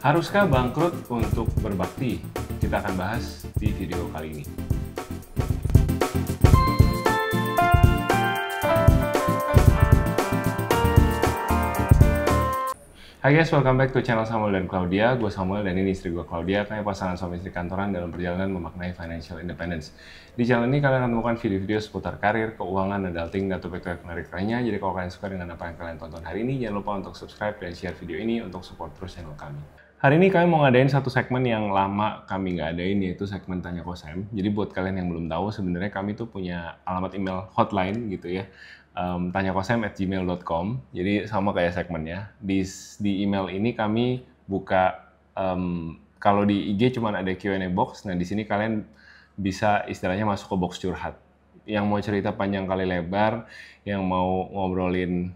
Haruskah bangkrut untuk berbakti? Kita akan bahas di video kali ini. Hai guys, welcome back to channel Samuel dan Claudia. Gue Samuel dan ini istri gue Claudia. Kami pasangan suami istri kantoran dalam perjalanan memaknai financial independence. Di channel ini kalian akan menemukan video-video seputar karir, keuangan, adulting, dan topik-topik menarik lainnya. Jadi kalau kalian suka dengan apa yang kalian tonton hari ini, jangan lupa untuk subscribe dan share video ini untuk support terus channel kami. Hari ini kami mau ngadain satu segmen yang lama kami nggak adain, yaitu segmen Tanya Kosem. Jadi buat kalian yang belum tahu, sebenarnya kami tuh punya alamat email hotline gitu ya. tanyakosem@gmail.com. Jadi sama kayak segmennya. Di email ini kami buka, kalau di IG cuma ada Q&A box. Nah di sini kalian bisa istilahnya masuk ke box curhat. Yang mau cerita panjang kali lebar, yang mau ngobrolin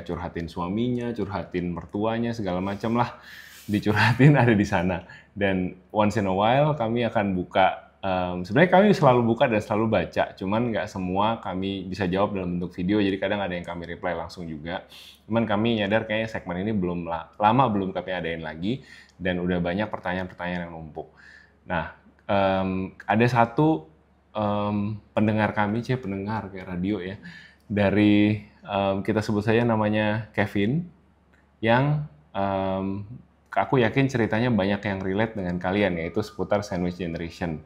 curhatin suaminya, curhatin mertuanya, segala macam lah, dicurhatin ada di sana. Dan once in a while kami akan buka. Sebenarnya kami selalu buka dan selalu baca, cuman nggak semua kami bisa jawab dalam bentuk video, jadi kadang ada yang kami reply langsung juga. Cuman kami nyadar kayaknya segmen ini lama belum kami adain lagi, dan udah banyak pertanyaan-pertanyaan yang numpuk. Nah, ada satu pendengar kami, pendengar kayak radio ya, dari kita sebut saja namanya Kevin, yang aku yakin ceritanya banyak yang relate dengan kalian, yaitu seputar sandwich generation.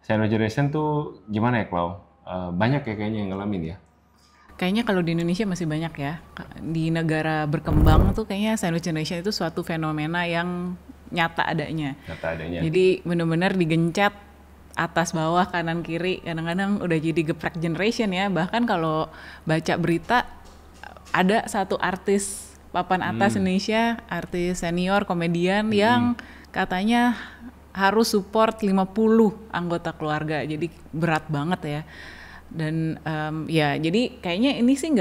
Sandwich generation tuh gimana ya, Clau? Banyak ya kayaknya yang ngalamin ya? Kayaknya kalau di Indonesia masih banyak ya. Di negara berkembang tuh kayaknya sandwich generation itu suatu fenomena yang nyata adanya. Nyata adanya. Jadi benar-benar digencet atas bawah kanan kiri, kadang-kadang udah jadi geprek generation ya. Bahkan kalau baca berita ada satu artis papan atas Indonesia, artis senior, komedian yang katanya harus support 50 anggota keluarga, jadi berat banget ya. Dan ya jadi kayaknya ini sih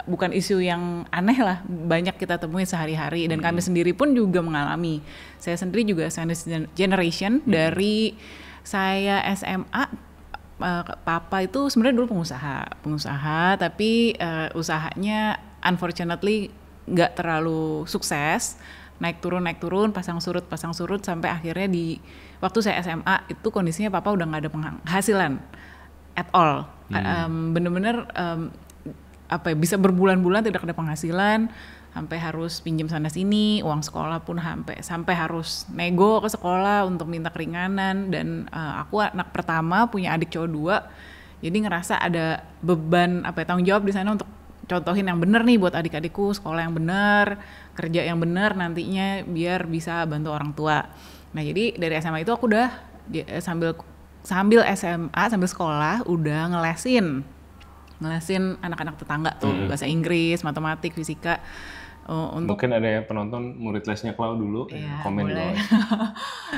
bukan isu yang aneh lah, banyak kita temui sehari-hari dan kami sendiri pun juga mengalami. Saya sendiri juga sandwich generation dari saya SMA. Papa itu sebenarnya dulu pengusaha, tapi usahanya unfortunately nggak terlalu sukses, naik turun, pasang surut sampai akhirnya di waktu saya SMA itu kondisinya papa udah nggak ada penghasilan at all. Bener-bener bisa berbulan-bulan tidak ada penghasilan, sampai harus pinjam sana sini, uang sekolah pun sampai harus nego ke sekolah untuk minta keringanan. Dan aku anak pertama, punya adik cowok 2, jadi ngerasa ada beban tanggung jawab di sana untuk contohin yang bener nih buat adik-adikku, sekolah yang bener, kerja yang bener nantinya biar bisa bantu orang tua. Nah jadi dari SMA itu aku udah sambil SMA, sambil sekolah udah ngelesin anak-anak tetangga tuh, bahasa Inggris, matematik, fisika. Mungkin ada yang penonton murid lesnya Clau dulu, ya, komen boleh.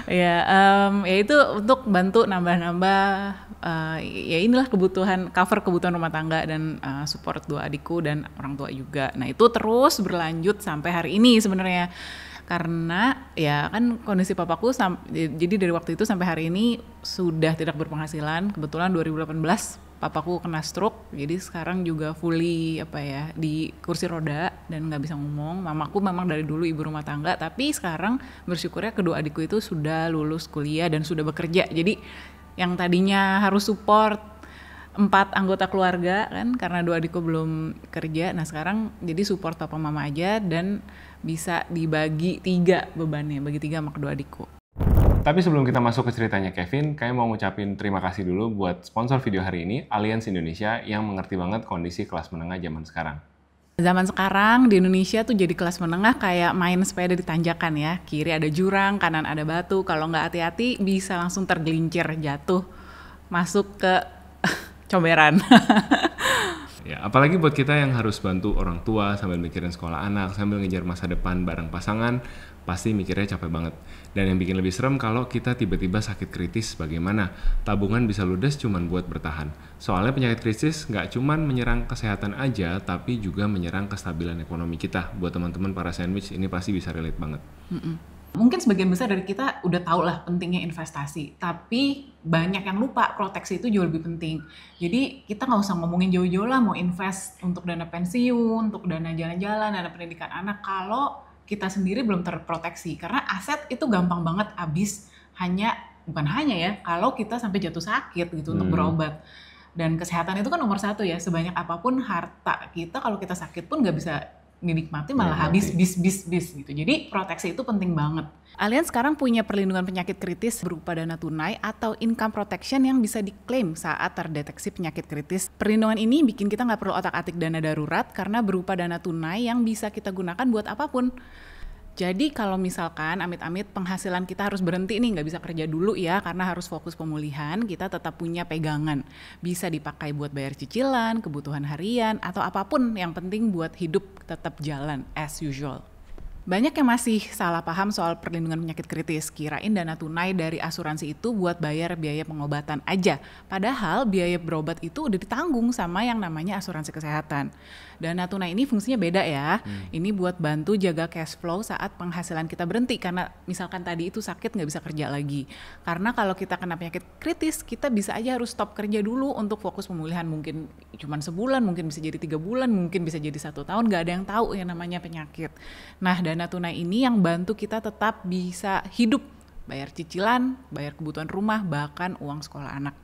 Ya itu untuk bantu nambah-nambah, ya inilah cover kebutuhan rumah tangga dan support 2 adikku dan orang tua juga. Nah itu terus berlanjut sampai hari ini sebenarnya, karena ya kan kondisi papaku jadi dari waktu itu sampai hari ini sudah tidak berpenghasilan. Kebetulan 2018 papaku kena stroke, jadi sekarang juga fully di kursi roda dan nggak bisa ngomong. Mamaku memang dari dulu ibu rumah tangga, tapi sekarang bersyukurnya kedua adikku itu sudah lulus kuliah dan sudah bekerja. Jadi yang tadinya harus support 4 anggota keluarga kan, karena 2 adikku belum kerja, nah sekarang jadi support papa mama aja dan bisa dibagi 3 bebannya, bagi 3 sama kedua adikku. Tapi sebelum kita masuk ke ceritanya Kevin, kami mau ngucapin terima kasih dulu buat sponsor video hari ini, Allianz Indonesia, yang mengerti banget kondisi kelas menengah zaman sekarang. Zaman sekarang di Indonesia tuh jadi kelas menengah kayak main sepeda di tanjakan ya. Kiri ada jurang, kanan ada batu, kalau nggak hati-hati bisa langsung tergelincir, jatuh, masuk ke comberan. Ya, apalagi buat kita yang harus bantu orang tua sambil mikirin sekolah anak, sambil ngejar masa depan bareng pasangan, pasti mikirnya capek banget. Dan yang bikin lebih serem kalau kita tiba-tiba sakit kritis, bagaimana? Tabungan bisa ludes cuman buat bertahan. Soalnya penyakit kritis nggak cuman menyerang kesehatan aja, tapi juga menyerang kestabilan ekonomi kita. Buat teman-teman para sandwich, ini pasti bisa relate banget. Mungkin sebagian besar dari kita udah tahu lah pentingnya investasi, tapi banyak yang lupa proteksi itu jauh lebih penting. Jadi kita nggak usah ngomongin jauh-jauh lah mau invest untuk dana pensiun, untuk dana jalan-jalan, dana pendidikan anak, kalau kita sendiri belum terproteksi. Karena aset itu gampang banget habis bukan hanya ya, kalau kita sampai jatuh sakit gitu untuk berobat. Dan kesehatan itu kan nomor 1 ya, sebanyak apapun harta kita kalau kita sakit pun nggak bisa dinikmati, malah habis bis gitu. Jadi proteksi itu penting banget. Allianz sekarang punya perlindungan penyakit kritis berupa dana tunai atau income protection yang bisa diklaim saat terdeteksi penyakit kritis. Perlindungan ini bikin kita nggak perlu otak-atik dana darurat karena berupa dana tunai yang bisa kita gunakan buat apapun. Jadi kalau misalkan amit-amit penghasilan kita harus berhenti nih, nggak bisa kerja dulu ya karena harus fokus pemulihan, kita tetap punya pegangan. Bisa dipakai buat bayar cicilan, kebutuhan harian, atau apapun yang penting buat hidup tetap jalan as usual. Banyak yang masih salah paham soal perlindungan penyakit kritis, kirain dana tunai dari asuransi itu buat bayar biaya pengobatan aja. Padahal biaya berobat itu udah ditanggung sama yang namanya asuransi kesehatan. Dana tunai ini fungsinya beda ya. Ini buat bantu jaga cash flow saat penghasilan kita berhenti, karena misalkan tadi itu sakit nggak bisa kerja lagi. Karena kalau kita kena penyakit kritis, kita bisa aja harus stop kerja dulu untuk fokus pemulihan. Mungkin cuma sebulan, mungkin bisa jadi 3 bulan, mungkin bisa jadi 1 tahun, nggak ada yang tahu yang namanya penyakit. Nah, dana tunai ini yang bantu kita tetap bisa hidup, bayar cicilan, bayar kebutuhan rumah, bahkan uang sekolah anak.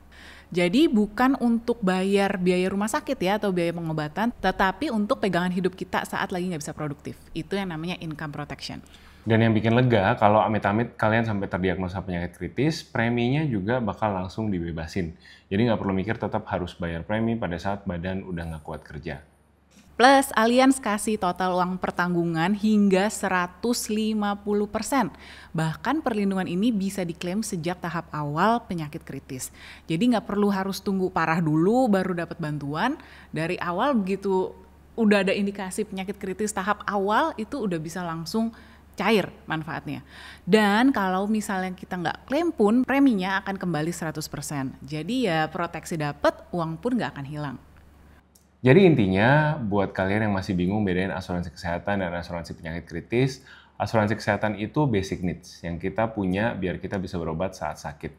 Jadi bukan untuk bayar biaya rumah sakit ya atau biaya pengobatan, tetapi untuk pegangan hidup kita saat lagi nggak bisa produktif. Itu yang namanya income protection. Dan yang bikin lega, kalau amit-amit kalian sampai terdiagnosa penyakit kritis, preminya juga bakal langsung dibebasin. Jadi nggak perlu mikir tetap harus bayar premi pada saat badan udah nggak kuat kerja. Plus, Allianz kasih total uang pertanggungan hingga 150%. Bahkan perlindungan ini bisa diklaim sejak tahap awal penyakit kritis. Jadi nggak perlu harus tunggu parah dulu baru dapat bantuan. Dari awal begitu udah ada indikasi penyakit kritis tahap awal itu udah bisa langsung cair manfaatnya. Dan kalau misalnya kita nggak klaim pun preminya akan kembali 100%. Jadi ya proteksi dapat, uang pun nggak akan hilang. Jadi intinya, buat kalian yang masih bingung bedain asuransi kesehatan dan asuransi penyakit kritis, asuransi kesehatan itu basic needs yang kita punya biar kita bisa berobat saat sakit.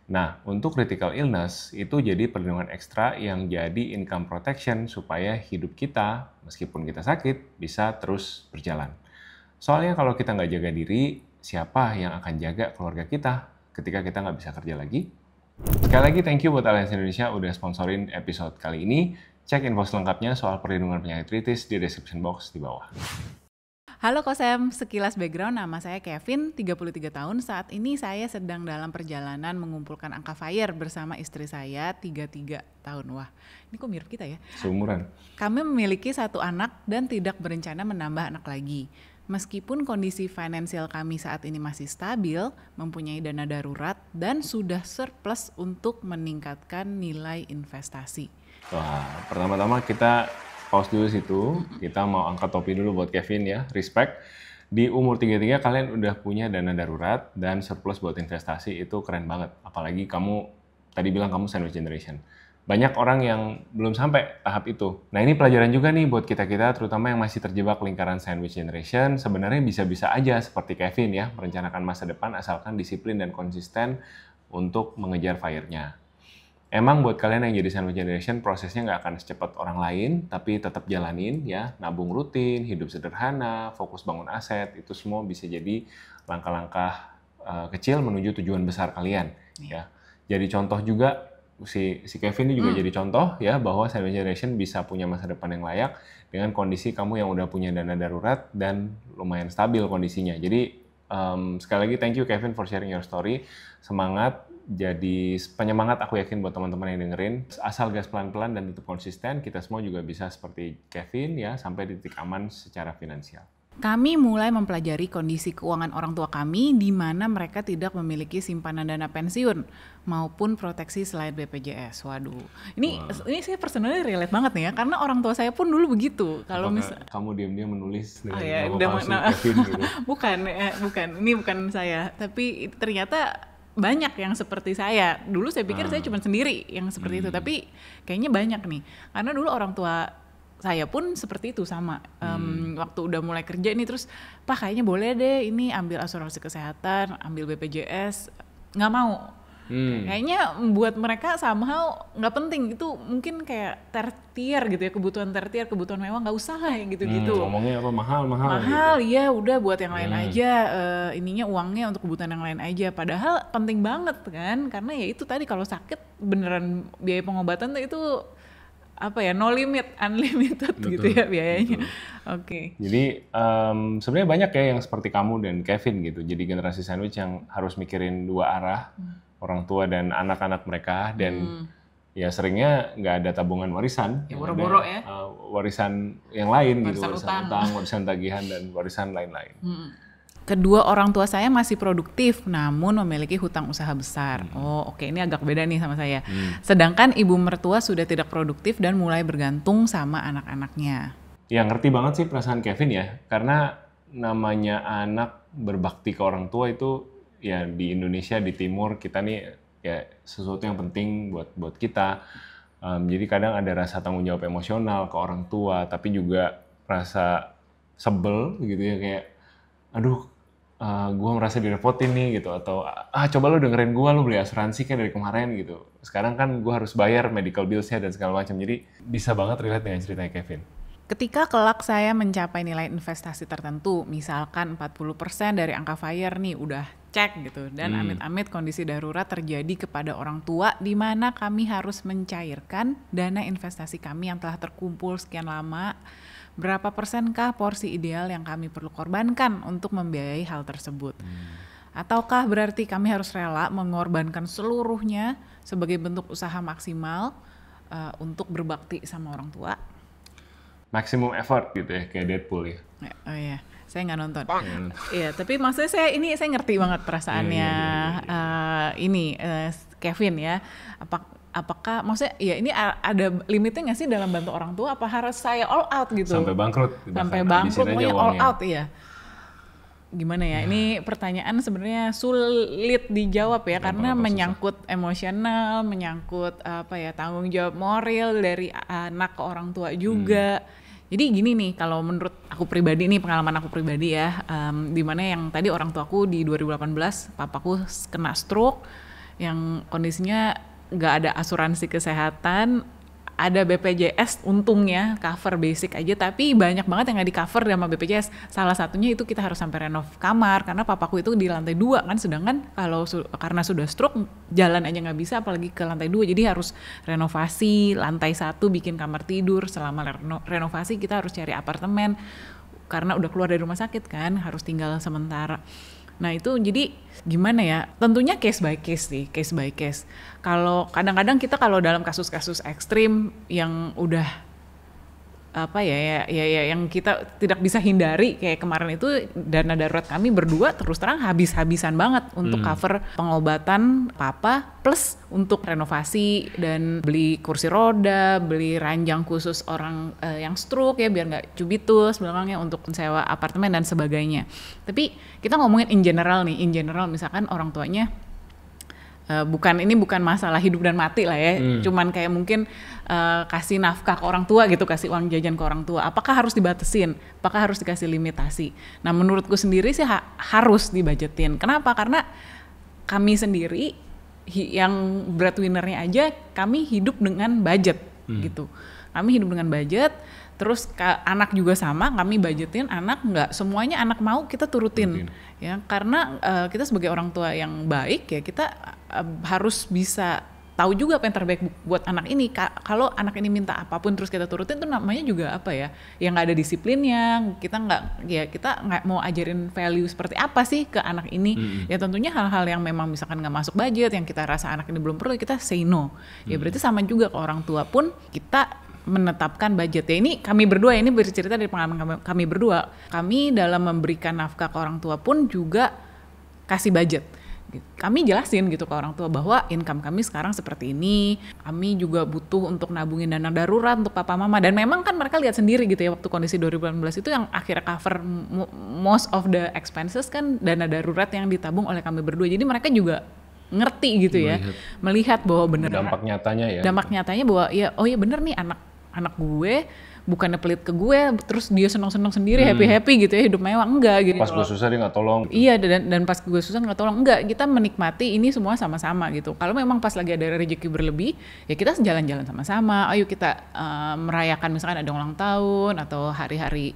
Nah, untuk critical illness itu jadi perlindungan ekstra yang jadi income protection supaya hidup kita, meskipun kita sakit, bisa terus berjalan. Soalnya kalau kita nggak jaga diri, siapa yang akan jaga keluarga kita ketika kita nggak bisa kerja lagi? Sekali lagi thank you buat Allianz Indonesia udah sponsorin episode kali ini. Cek info selengkapnya soal perlindungan penyakit kritis di description box di bawah. Halo Kosem, sekilas background, nama saya Kevin, 33 tahun. Saat ini saya sedang dalam perjalanan mengumpulkan angka FIRE bersama istri saya, 33 tahun. Wah, ini kok mirip kita ya? Seumuran. Kami memiliki 1 anak dan tidak berencana menambah anak lagi. Meskipun kondisi finansial kami saat ini masih stabil, mempunyai dana darurat, dan sudah surplus untuk meningkatkan nilai investasi. Wah, pertama-tama kita pause dulu situ. Kita mau angkat topi dulu buat Kevin ya, respect. Di umur 33 kalian udah punya dana darurat dan surplus buat investasi, itu keren banget. Apalagi kamu, tadi bilang kamu sandwich generation. Banyak orang yang belum sampai tahap itu. Nah ini pelajaran juga nih buat kita-kita, terutama yang masih terjebak lingkaran sandwich generation. Sebenarnya bisa-bisa aja seperti Kevin ya, merencanakan masa depan asalkan disiplin dan konsisten untuk mengejar FIRE-nya. Emang buat kalian yang jadi sandwich generation, prosesnya nggak akan secepat orang lain, tapi tetap jalanin ya, nabung rutin, hidup sederhana, fokus bangun aset, itu semua bisa jadi langkah-langkah kecil menuju tujuan besar kalian. Ya. Jadi contoh juga, si Kevin ini juga jadi contoh ya, bahwa sandwich generation bisa punya masa depan yang layak dengan kondisi kamu yang udah punya dana darurat dan lumayan stabil kondisinya. Jadi sekali lagi thank you Kevin for sharing your story, semangat. Jadi penyemangat aku yakin buat teman-teman yang dengerin. Asal gas pelan-pelan dan tetap konsisten, kita semua juga bisa seperti Kevin ya, sampai di titik aman secara finansial. Kami mulai mempelajari kondisi keuangan orang tua kami di mana mereka tidak memiliki simpanan dana pensiun maupun proteksi selain BPJS. Waduh, ini saya personally relate banget nih ya, karena orang tua saya pun dulu begitu. Kalau kamu diam-diam menulis dengan nama palsu Kevin gitu. Bukan, ini bukan saya, tapi ternyata banyak yang seperti saya. Dulu saya pikir saya cuma sendiri yang seperti itu, tapi kayaknya banyak nih. Karena dulu orang tua saya pun seperti itu sama. Waktu udah mulai kerja nih terus, Pak kayaknya boleh deh ini ambil asuransi kesehatan, ambil BPJS. Nggak mau. Kayaknya buat mereka somehow nggak penting, itu mungkin kayak tertier gitu ya, kebutuhan tertier, kebutuhan mewah nggak usah lah gitu-gitu. Ngomongnya apa mahal gitu. Iya udah buat yang lain aja, ininya uangnya untuk kebutuhan yang lain aja. Padahal penting banget kan, karena ya itu tadi kalau sakit beneran biaya pengobatan tuh itu apa ya, no limit, unlimited gitu ya biayanya. Oke. Jadi sebenarnya banyak ya yang seperti kamu dan Kevin gitu. Jadi generasi sandwich yang harus mikirin dua arah, orang tua dan anak-anak mereka, dan ya seringnya nggak ada tabungan warisan. Ya boro-boro ya. Warisan yang lain gitu, Warisan utang, warisan tagihan dan warisan lain-lain. Kedua orang tua saya masih produktif, namun memiliki hutang usaha besar. Oh, oke, ini agak beda nih sama saya. Sedangkan ibu mertua sudah tidak produktif dan mulai bergantung sama anak-anaknya. Ya ngerti banget sih perasaan Kevin ya, karena namanya anak berbakti ke orang tua itu ya di Indonesia, di Timur kita nih ya sesuatu yang penting buat kita. Jadi kadang ada rasa tanggung jawab emosional ke orang tua, tapi juga rasa sebel gitu ya, kayak aduh gue merasa direpotin nih gitu, atau coba lu dengerin gue, lu beli asuransi kayak dari kemarin gitu, sekarang kan gue harus bayar medical bills-nya dan segala macam. Jadi bisa banget relate dengan ceritanya Kevin. Ketika kelak saya mencapai nilai investasi tertentu, misalkan 40% dari angka FIRE nih udah cek gitu, dan amit-amit kondisi darurat terjadi kepada orang tua di mana kami harus mencairkan dana investasi kami yang telah terkumpul sekian lama, berapa persenkah porsi ideal yang kami perlu korbankan untuk membiayai hal tersebut? Ataukah berarti kami harus rela mengorbankan seluruhnya sebagai bentuk usaha maksimal untuk berbakti sama orang tua? Maximum effort gitu ya, kayak Deadpool ya. Oh iya, saya nggak nonton. Iya, tapi maksudnya saya ngerti banget perasaannya Kevin ya. Apakah maksudnya ya ini ada limitnya nggak sih dalam bantu orang tua? Apa harus saya all out gitu? Sampai bangkrut. Sampai bangkrut, pokoknya all out ya. Gimana ya? Ini pertanyaan sebenarnya sulit dijawab ya, karena menyangkut emosional, menyangkut tanggung jawab moral dari anak ke orang tua juga. Jadi gini nih, kalau menurut aku pribadi nih, pengalaman aku pribadi ya, dimana yang tadi orang tuaku di 2018 papaku kena stroke, yang kondisinya nggak ada asuransi kesehatan, ada BPJS untungnya cover basic aja, tapi banyak banget yang nggak di cover sama BPJS. Salah satunya itu kita harus sampai renov kamar karena papaku itu di lantai 2 kan, sedangkan kalau karena sudah stroke jalan aja nggak bisa, apalagi ke lantai 2, jadi harus renovasi lantai 1, bikin kamar tidur. Selama renovasi kita harus cari apartemen karena udah keluar dari rumah sakit kan, harus tinggal sementara. Nah itu jadi gimana ya, tentunya case by case sih, case by case. Kalau kadang-kadang kita kalau dalam kasus-kasus ekstrim yang udah yang kita tidak bisa hindari, kayak kemarin itu dana darurat kami berdua terus terang habis-habisan banget untuk cover pengobatan papa plus untuk renovasi dan beli kursi roda, beli ranjang khusus orang yang stroke ya biar nggak cubitus belakangnya, untuk sewa apartemen dan sebagainya. Tapi kita ngomongin in general misalkan orang tuanya ini bukan masalah hidup dan mati lah ya, cuman kayak mungkin kasih nafkah ke orang tua gitu, kasih uang jajan ke orang tua, apakah harus dibatasin, apakah harus dikasih limitasi? Nah menurutku sendiri sih harus dibajetin. Kenapa? Karena kami sendiri yang breadwinner-nya aja kami hidup dengan budget gitu, kami hidup dengan budget. Terus anak juga sama, kami budgetin anak, nggak semuanya anak mau kita turutin. Ya, karena kita sebagai orang tua yang baik ya kita harus bisa tahu juga apa yang terbaik buat anak ini. Kalau anak ini minta apapun terus kita turutin, itu namanya juga yang nggak ada disiplinnya. Kita nggak mau ajarin value seperti apa sih ke anak ini. Ya tentunya hal-hal yang memang misalkan nggak masuk budget, yang kita rasa anak ini belum perlu, kita say no. Ya berarti sama juga ke orang tua pun kita menetapkan budget. Ya ini kami berdua, ini bercerita dari pengalaman kami berdua. Kami dalam memberikan nafkah ke orang tua pun juga kasih budget. Kami jelasin gitu ke orang tua bahwa income kami sekarang seperti ini, kami juga butuh untuk nabungin dana darurat untuk papa mama. Dan memang kan mereka lihat sendiri gitu ya, waktu kondisi 2018 itu yang akhirnya cover most of the expenses kan dana darurat yang ditabung oleh kami berdua. Jadi mereka juga ngerti gitu ya, melihat bahwa bener dampak nyatanya ya. Dampak nyatanya bahwa ya, oh ya bener nih anak gue bukannya pelit ke gue, terus dia senang-senang sendiri, happy-happy gitu ya, hidup mewah, enggak gitu. Pas gue susah dia nggak tolong. Iya, dan pas gue susah nggak tolong, enggak, kita menikmati ini semua sama-sama gitu. Kalau memang pas lagi ada rezeki berlebih, ya kita jalan-jalan sama-sama, ayo kita merayakan misalkan ada ulang tahun atau hari-hari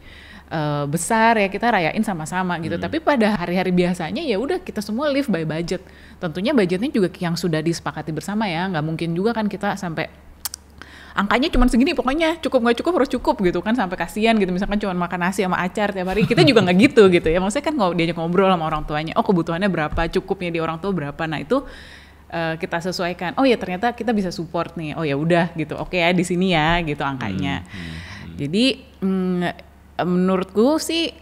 besar ya, kita rayain sama-sama gitu. Tapi pada hari-hari biasanya ya udah kita semua live by budget. Tentunya budgetnya juga yang sudah disepakati bersama ya, nggak mungkin juga kan kita sampai angkanya cuma segini, pokoknya cukup nggak cukup harus cukup gitu kan, sampai kasihan gitu misalkan cuma makan nasi sama acar tiap hari, kita juga nggak gitu ya, maksudnya kan diajak ngobrol sama orang tuanya, oh kebutuhannya berapa, cukupnya di orang tua berapa, nah itu kita sesuaikan, oh ya ternyata kita bisa support nih, oh ya udah gitu, oke ya di sini ya gitu angkanya. Jadi menurutku sih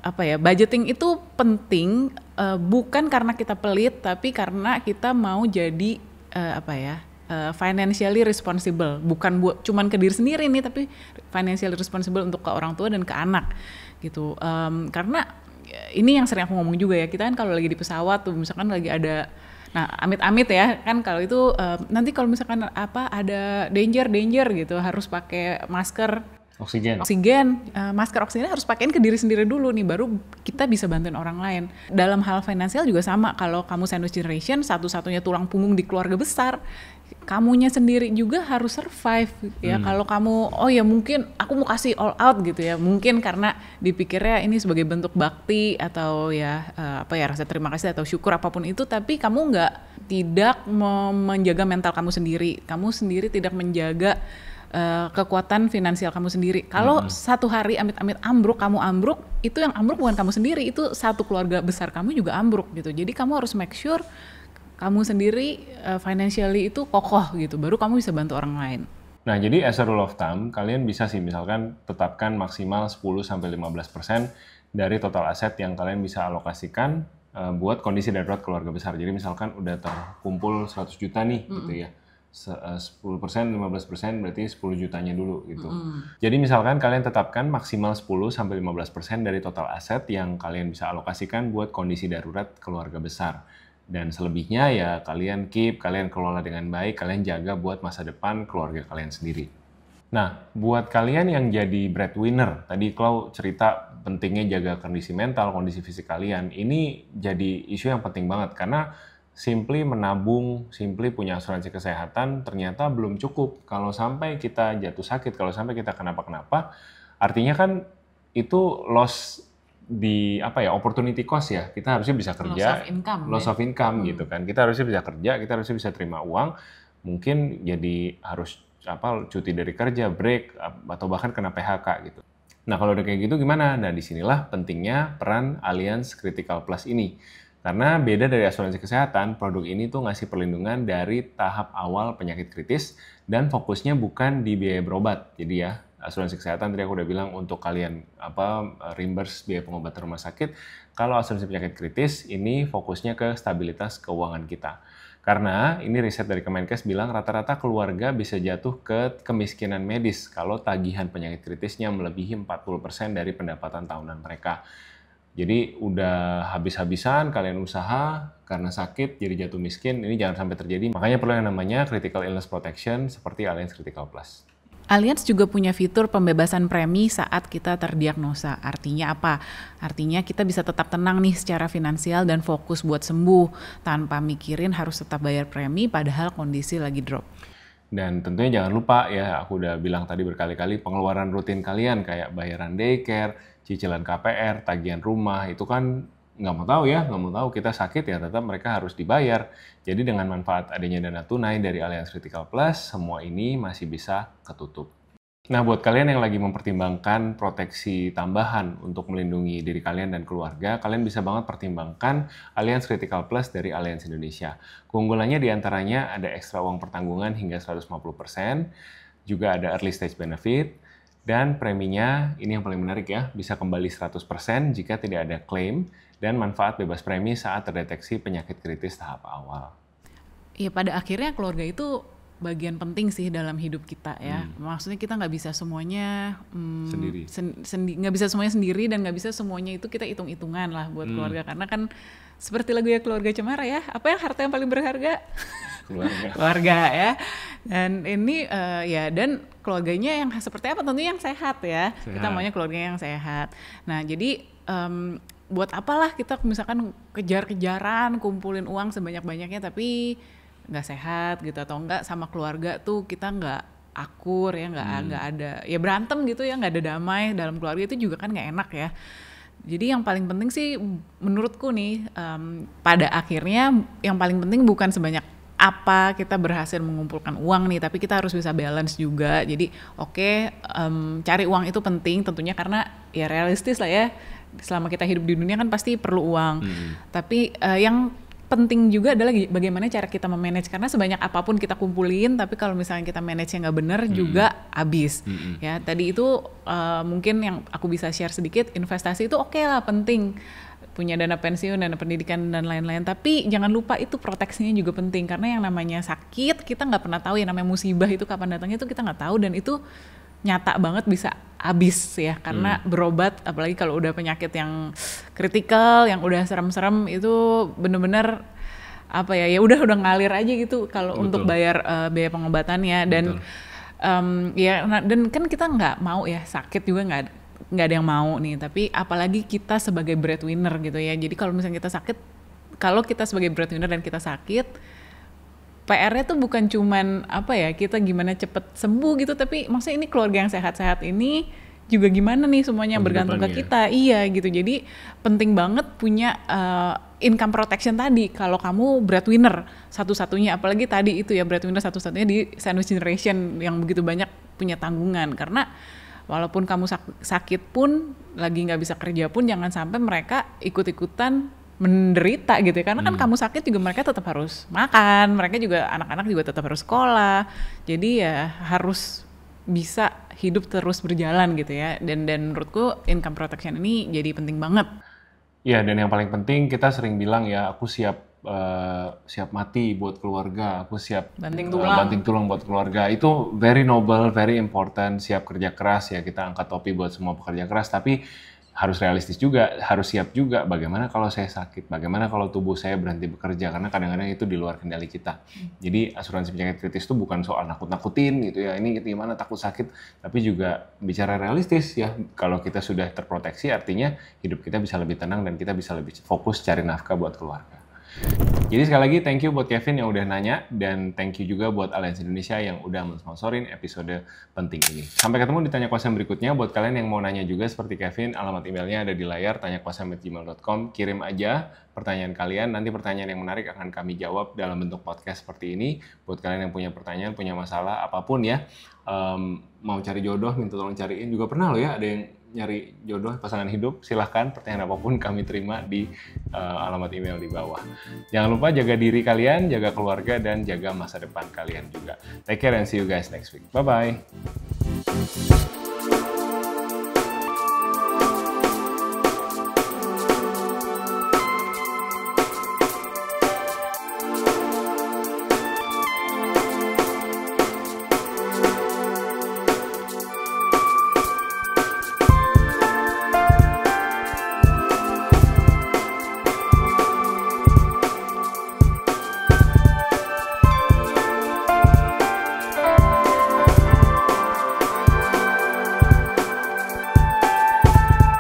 apa ya, budgeting itu penting, bukan karena kita pelit, tapi karena kita mau jadi apa ya, financially responsible, bukan cuman ke diri sendiri nih, tapi financially responsible untuk ke orang tua dan ke anak gitu. Karena ini yang sering aku ngomong juga ya, kita kan kalau lagi di pesawat tuh misalkan lagi ada, nah amit-amit ya kan, kalau itu nanti kalau misalkan apa ada danger gitu harus pakai masker oksigen, masker oksigen harus pakein ke diri sendiri dulu nih, baru kita bisa bantuin orang lain. Dalam hal finansial juga sama, kalau kamu sandwich generation, satu-satunya tulang punggung di keluarga besar, kamunya sendiri juga harus survive ya. Kalau kamu, oh ya mungkin aku mau kasih all out gitu ya, mungkin karena dipikirnya ini sebagai bentuk bakti atau ya apa ya, rasa terima kasih atau syukur apapun itu, tapi kamu tidak menjaga mental kamu sendiri tidak menjaga kekuatan finansial kamu sendiri. Kalau satu hari amit-amit kamu ambruk, itu yang ambruk bukan kamu sendiri, itu satu keluarga besar kamu juga ambruk gitu. Jadi kamu harus make sure kamu sendiri financially itu kokoh gitu, baru kamu bisa bantu orang lain. Nah, jadi as a rule of thumb, kalian bisa sih misalkan tetapkan maksimal 10-15% dari total aset yang kalian bisa alokasikan buat kondisi darurat keluarga besar. Jadi misalkan udah terkumpul 100 juta nih gitu ya. 10%, 15% berarti 10 jutanya dulu gitu. Jadi misalkan kalian tetapkan maksimal 10-15% dari total aset yang kalian bisa alokasikan buat kondisi darurat keluarga besar. Dan selebihnya ya kalian keep, kalian kelola dengan baik, kalian jaga buat masa depan keluarga kalian sendiri. Nah, buat kalian yang jadi breadwinner, tadi Klau cerita pentingnya jaga kondisi mental, kondisi fisik kalian, ini jadi isu yang penting banget karena simply menabung, simply punya asuransi kesehatan ternyata belum cukup. Kalau sampai kita jatuh sakit, kalau sampai kita kenapa-kenapa, artinya kan itu loss di apa ya, opportunity cost ya. Kita harusnya bisa kerja, loss of income gitu kan. Kita harusnya bisa kerja, kita harusnya bisa terima uang, mungkin jadi harus cuti dari kerja, break, atau bahkan kena PHK gitu. Nah kalau udah kayak gitu gimana? Nah disinilah pentingnya peran Allianz Critical Plus ini. Karena beda dari asuransi kesehatan, produk ini tuh ngasih perlindungan dari tahap awal penyakit kritis dan fokusnya bukan di biaya berobat. Jadi ya, asuransi kesehatan tadi aku udah bilang untuk kalian reimburse biaya pengobatan rumah sakit. Kalau asuransi penyakit kritis ini fokusnya ke stabilitas keuangan kita. Karena ini riset dari Kemenkes bilang rata-rata keluarga bisa jatuh ke kemiskinan medis kalau tagihan penyakit kritisnya melebihi 40% dari pendapatan tahunan mereka. Jadi udah habis-habisan kalian usaha karena sakit jadi jatuh miskin, ini jangan sampai terjadi. Makanya perlu yang namanya Critical Illness Protection seperti Allianz Critical Plus. Allianz juga punya fitur pembebasan premi saat kita terdiagnosa. Artinya apa? Artinya kita bisa tetap tenang nih secara finansial dan fokus buat sembuh tanpa mikirin harus tetap bayar premi padahal kondisi lagi drop. Dan tentunya jangan lupa ya, aku udah bilang tadi berkali-kali, pengeluaran rutin kalian kayak bayaran daycare, cicilan KPR, tagihan rumah, itu kan nggak mau tahu kita sakit ya tetap mereka harus dibayar. Jadi dengan manfaat adanya dana tunai dari Allianz Critical Plus, semua ini masih bisa ketutup. Nah, buat kalian yang lagi mempertimbangkan proteksi tambahan untuk melindungi diri kalian dan keluarga, kalian bisa banget pertimbangkan Allianz Critical Plus dari Allianz Indonesia. Keunggulannya diantaranya ada ekstra uang pertanggungan hingga 150%, juga ada early stage benefit, dan preminya, ini yang paling menarik ya, bisa kembali 100% jika tidak ada klaim, dan manfaat bebas premi saat terdeteksi penyakit kritis tahap awal. Ya pada akhirnya keluarga itu bagian penting sih dalam hidup kita ya. Maksudnya kita nggak bisa semuanya Sendiri. nggak bisa semuanya sendiri dan nggak bisa semuanya itu kita hitung-hitungan lah buat keluarga, karena kan seperti lagu ya Keluarga Cemara ya, apa yang harta yang paling berharga? Keluarga ya. Dan ini ya, dan keluarganya yang seperti apa, tentunya yang sehat ya. Kita maunya keluarga yang sehat. Nah jadi buat apalah kita misalkan kejar-kejaran kumpulin uang sebanyak-banyaknya tapi nggak sehat gitu, atau enggak sama keluarga tuh kita nggak akur ya, nggak ada ya, berantem gitu ya, nggak ada damai dalam keluarga, itu juga kan nggak enak ya. Jadi yang paling penting sih menurutku nih, pada akhirnya yang paling penting bukan sebanyak apa kita berhasil mengumpulkan uang nih, tapi kita harus bisa balance juga. Jadi cari uang itu penting tentunya, karena ya realistis lah ya, selama kita hidup di dunia kan pasti perlu uang. Tapi yang penting juga adalah bagaimana cara kita memanage, karena sebanyak apapun kita kumpulin tapi kalau misalnya kita manage-nya nggak bener juga habis. Ya tadi itu mungkin yang aku bisa share sedikit, investasi itu oke lah, penting, punya dana pensiun, dana pendidikan dan lain-lain, tapi jangan lupa itu proteksinya juga penting, karena yang namanya sakit kita nggak pernah tahu, yang namanya musibah itu kapan datangnya itu kita nggak tahu, dan itu nyata banget bisa habis ya, karena berobat apalagi kalau udah penyakit yang kritikal, yang udah serem-serem, itu bener-bener apa ya, ya udah ngalir aja gitu kalau untuk bayar biaya pengobatannya. Dan ya dan kan kita nggak mau ya sakit juga, nggak ada yang mau nih, tapi apalagi kita sebagai breadwinner gitu ya. Jadi kalau misalnya kita sakit, kalau kita sebagai breadwinner dan kita sakit, PR-nya tuh bukan cuman apa ya, kita gimana cepet sembuh gitu, tapi maksudnya ini keluarga yang sehat-sehat ini juga gimana nih semuanya bergantung ke kita. Iya gitu. Jadi penting banget punya income protection tadi kalau kamu breadwinner satu-satunya, apalagi tadi itu ya, breadwinner satu-satunya di sandwich generation yang begitu banyak punya tanggungan. Karena walaupun kamu sakit pun, lagi nggak bisa kerja pun, jangan sampai mereka ikut-ikutan menderita gitu ya, karena kan kamu sakit juga mereka tetap harus makan, mereka juga, anak-anak juga tetap harus sekolah, jadi ya harus bisa hidup terus berjalan gitu ya. Dan menurutku income protection ini jadi penting banget. Iya, dan yang paling penting kita sering bilang ya, aku siap mati buat keluarga, aku siap banting tulang buat keluarga. Itu very noble, very important. Siap kerja keras ya, kita angkat topi buat semua pekerja keras, tapi harus realistis juga, harus siap juga bagaimana kalau saya sakit, bagaimana kalau tubuh saya berhenti bekerja, karena kadang-kadang itu di luar kendali kita. Jadi asuransi penyakit kritis itu bukan soal nakut-nakutin gitu ya, ini gimana takut sakit, tapi juga bicara realistis ya. Kalau kita sudah terproteksi, artinya hidup kita bisa lebih tenang dan kita bisa lebih fokus cari nafkah buat keluarga. Jadi sekali lagi thank you buat Kevin yang udah nanya, dan thank you juga buat Allianz Indonesia yang udah mensponsorin episode penting ini. Sampai ketemu di Tanya Kosan berikutnya. Buat kalian yang mau nanya juga seperti Kevin, alamat emailnya ada di layar, tanyakosan@gmail.com. Kirim aja pertanyaan kalian, nanti pertanyaan yang menarik akan kami jawab dalam bentuk podcast seperti ini. Buat kalian yang punya pertanyaan, punya masalah apapun ya, mau cari jodoh, minta tolong cariin, juga pernah loh ya ada yang nyari jodoh, pasangan hidup, silahkan pertanyaan apapun kami terima di alamat email di bawah. Jangan lupa jaga diri kalian, jaga keluarga, dan jaga masa depan kalian juga. Take care and see you guys next week. Bye-bye.